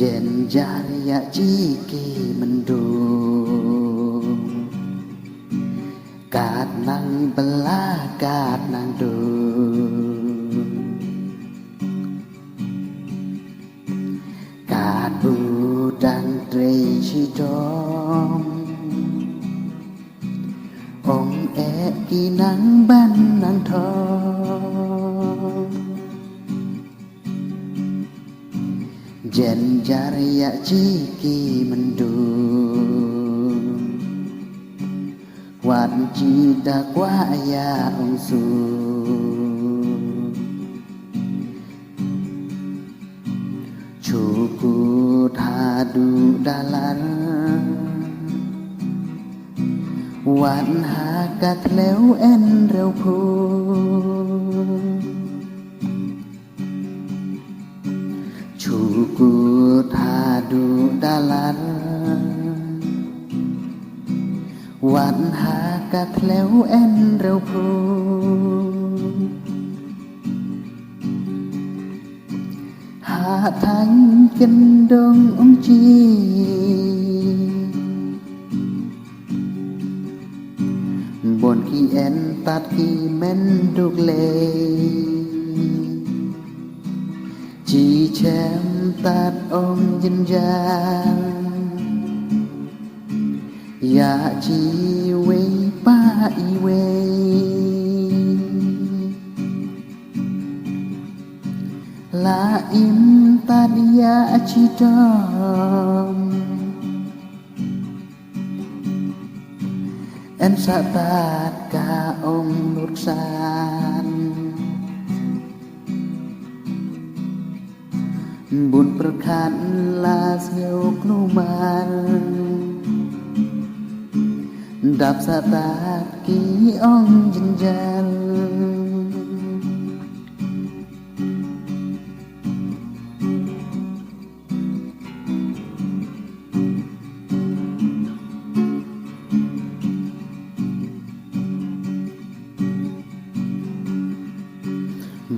Jen jaya jiki mendung Kat nang belah kat nang dung Kat budang trei chidong Ong ki nang ban nang thong Jen jaya jiki mendung Wan chi da qua ya ông su Chuku thadu dalan Wan ha kat leo en rêu phu Chuku thadu dalan Wan ha kat leo en rêu phu Hạ thanh kinh đông ông chi Buồn khi en tát khi men đục lệ Chỉ chém tát ông dân gian Ya chi wei pa i wei La im tát ya chi tom En sa tát ka ông nút san Bun perkan la siêu kluman Đạp sa tát ký ông dân gian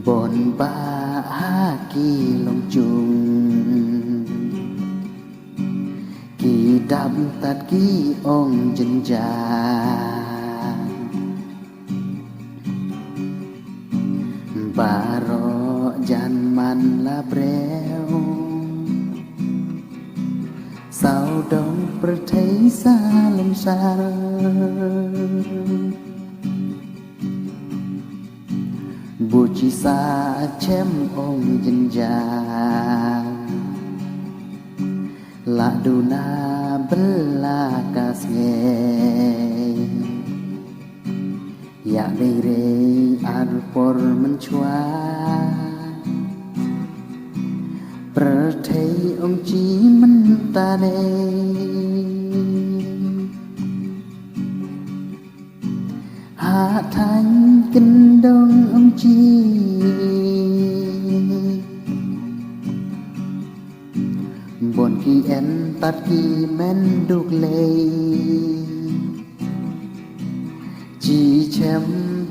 Bon ba ha kỳ lòng chung Kỳ đạp tát ký ông dân gian Bà rõ gian man la breo Sao đông bờ thấy xa lâm xa Bù chi xa chém ông dân gian La duna bela kasnge Ya deire arpor menchua Perthei ông chi mentane Hạ thanh kinh đông ông chi Buồn khi en tát khi men đục lệ Chỉ chém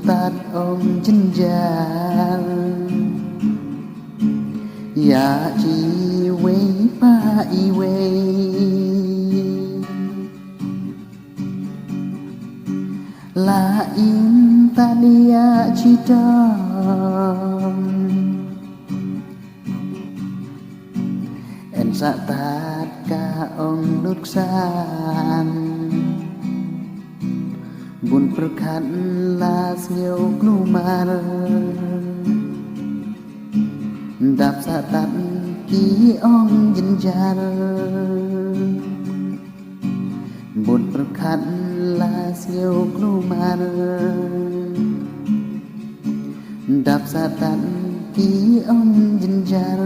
tát ông chân gian Ya chi wei pa i wei La im tania chi tom En sa tát ka ông nút san Bun perkan la siêu klumar Đạp sa tát ký ông dân gian Bun perkan la siêu klumar Đạp sa tát ký ông dân gian